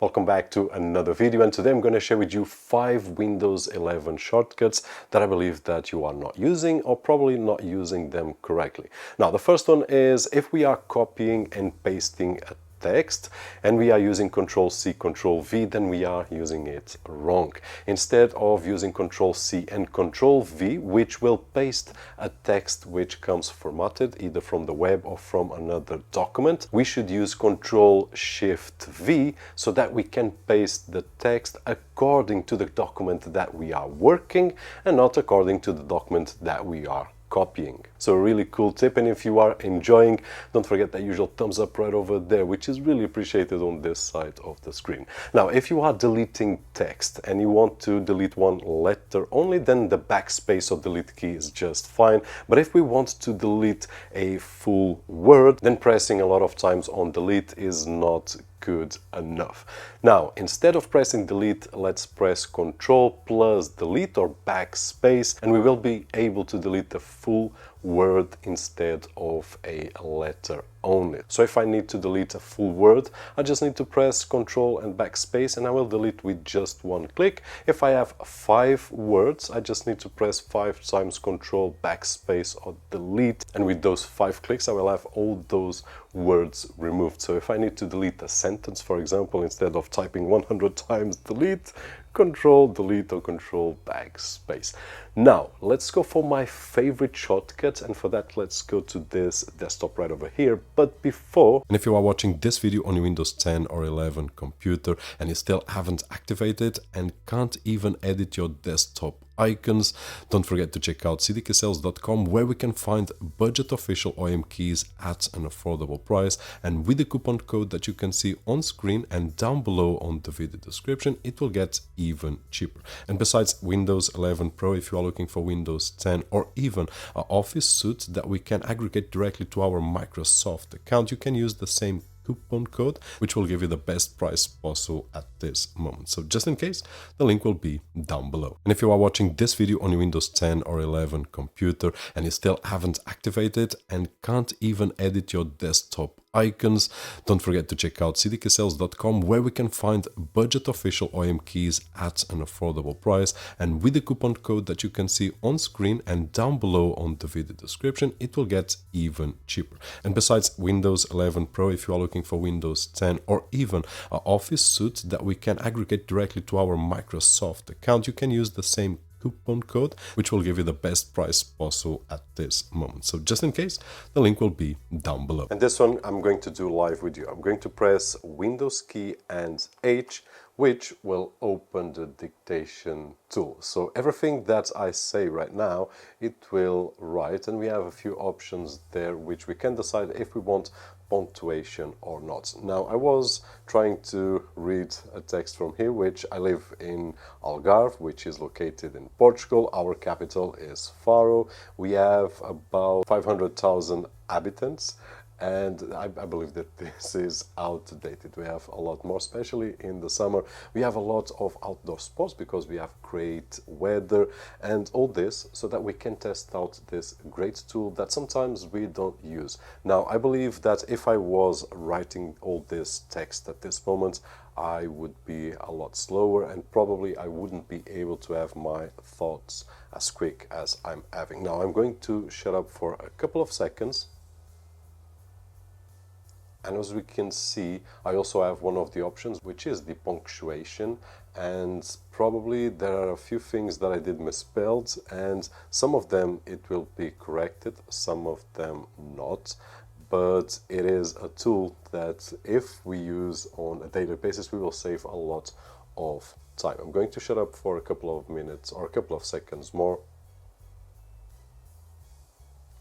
Welcome back to another video, and today I'm going to share with you 5 Windows 11 shortcuts that I believe that you are not using or probably not using them correctly. Now, the first one is if we are copying and pasting a text and we are using Control-C, Control-V, then we are using it wrong. Instead of using Control-C and Control-V, which will paste a text which comes formatted either from the web or from another document, we should use Control-Shift-V so that we can paste the text according to the document that we are working and not according to the document that we are copying. So a really cool tip, and if you are enjoying, don't forget that usual thumbs up right over there, which is really appreciated on this side of the screen. Now, if you are deleting text and you want to delete one letter only, then the backspace or delete key is just fine. But if we want to delete a full word, then pressing a lot of times on delete is not good enough. Now, instead of pressing delete, let's press Control plus delete or backspace, and we will be able to delete the full word instead of a letter only. So if I need to delete a full word, I just need to press Control and backspace and I will delete with just one click. If I have 5 words, I just need to press 5 times Control, backspace or delete, and with those 5 clicks I will have all those words removed. So if I need to delete a sentence, for example, instead of typing 100 times delete, Control delete or Control backspace. Now let's go for my favorite shortcut, and for that let's go to this desktop right over here. But before, and if you are watching this video on your Windows 10 or 11 computer and you still haven't activated and can't even edit your desktop icons, don't forget to check out CDKEysales.com, where we can find budget official OEM keys at an affordable price, and with the coupon code that you can see on screen and down below on the video description, it will get even cheaper. And besides Windows 11 Pro, if you are looking for Windows 10 or even an Office suite that we can aggregate directly to our Microsoft account, you can use the same coupon code, which will give you the best price possible at this moment. So just in case, the link will be down below. And if you are watching this video on your Windows 10 or 11 computer and you still haven't activated and can't even edit your desktop icons, don't forget to check out CDKEysales.com, where we can find budget official OEM keys at an affordable price, and with the coupon code that you can see on screen and down below on the video description, it will get even cheaper. And besides Windows 11 Pro, if you are looking for Windows 10 or even an Office suite that we can aggregate directly to our Microsoft account, you can use the same coupon code, which will give you the best price possible at this moment. So just in case, the link will be down below. And this one I'm going to do live with you. I'm going to press Windows key and H, which will open the dictation tool. So everything that I say right now, it will write, and we have a few options there which we can decide if we want punctuation or not. Now, I was trying to read a text from here, which I live in Algarve, which is located in Portugal. Our capital is Faro. We have about 500,000 inhabitants, and I believe that this is outdated. We have a lot more, especially in the summer. We have a lot of outdoor sports because we have great weather and all this, so that we can test out this great tool that sometimes we don't use. Now, I believe that if I was writing all this text at this moment, I would be a lot slower and probably I wouldn't be able to have my thoughts as quick as I'm having. Now, I'm going to shut up for a couple of seconds. And as we can see, I also have one of the options, which is the punctuation, and probably there are a few things that I did misspelled, and some of them it will be corrected, some of them not. But it is a tool that if we use on a daily basis, we will save a lot of time. I'm going to shut up for a couple of minutes or a couple of seconds more.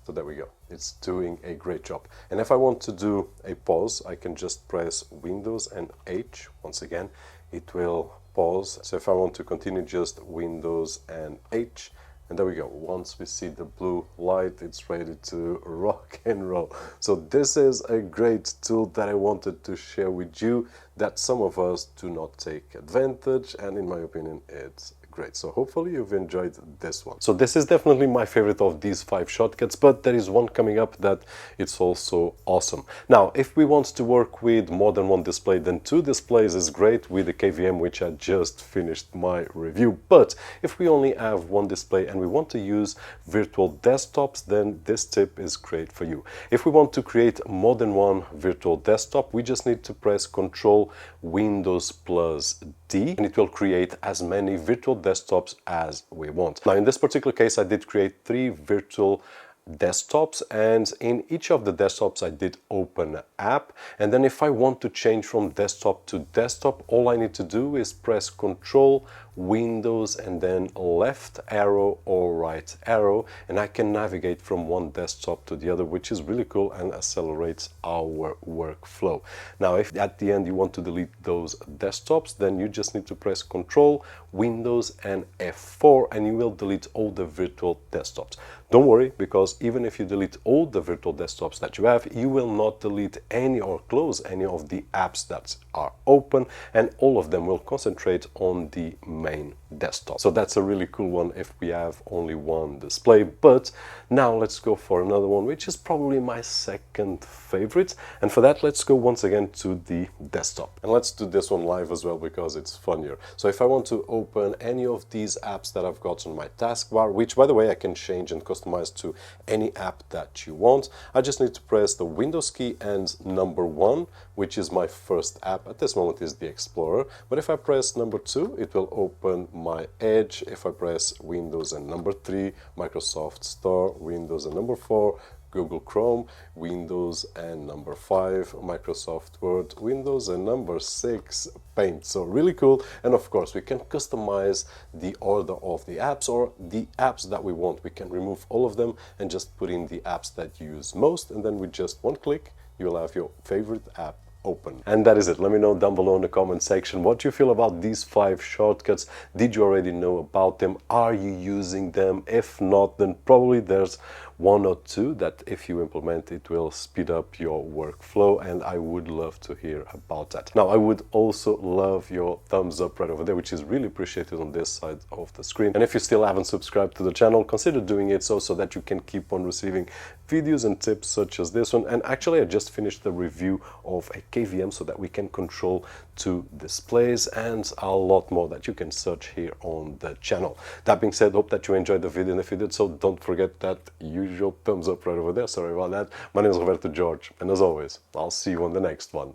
So there we go, it's doing a great job. And if I want to do a pause, I can just press Windows and H. Once again, it will pause. So if I want to continue, just Windows and H. And there we go. Once we see the blue light, it's ready to rock and roll. So this is a great tool that I wanted to share with you that some of us do not take advantage. And in my opinion, it's great. So hopefully you've enjoyed this one. So this is definitely my favorite of these 5 shortcuts, but there is one coming up that it's also awesome. Now, if we want to work with more than one display, then 2 displays is great with the KVM, which I just finished my review. But if we only have 1 display and we want to use virtual desktops, then this tip is great for you. If we want to create more than one virtual desktop, we just need to press Ctrl Windows plus D, and it will create as many virtual desktops as we want. Now, in this particular case, I did create 3 virtual desktops, and in each of the desktops I did open an app. And then if I want to change from desktop to desktop, all I need to do is press Control Windows and then left arrow or right arrow, and I can navigate from one desktop to the other, which is really cool and accelerates our workflow. Now, if at the end you want to delete those desktops, then you just need to press Control Windows and F4, and you will delete all the virtual desktops. Don't worry, because even if you delete all the virtual desktops that you have, you will not delete any or close any of the apps that are open, and all of them will concentrate on the main desktop. So that's a really cool one if we have only one display. But now let's go for another one, which is probably my second favorite. And for that, let's go once again to the desktop. And let's do this one live as well, because it's funnier. So if I want to open any of these apps that I've got on my taskbar, which by the way I can change and customize to any app that you want, I just need to press the Windows key and number 1, which is my first app. At this moment is the Explorer, but if I press number 2, it will open my Edge. If I press Windows and number 3, Microsoft Store, Windows and number 4, Google Chrome, Windows and number 5, Microsoft Word, Windows and number 6, Paint. So really cool. And of course we can customize the order of the apps, or the apps that we want. We can remove all of them and just put in the apps that you use most, and then with just one click you will have your favorite app open. And that is it. Let me know down below in the comment section what you feel about these 5 shortcuts. Did you already know about them? Are you using them? If not, then probably there's 1 or 2 that if you implement it will speed up your workflow, and I would love to hear about that. Now, I would also love your thumbs up right over there, which is really appreciated on this side of the screen. And if you still haven't subscribed to the channel, consider doing it so that you can keep on receiving videos and tips such as this one. And actually I just finished the review of a KVM so that we can control 2 displays, and a lot more that you can search here on the channel. That being said, hope that you enjoyed the video, and if you did so, don't forget that usual thumbs up right over there. Sorry about that. My name is Roberto, and as always, I'll see you on the next one.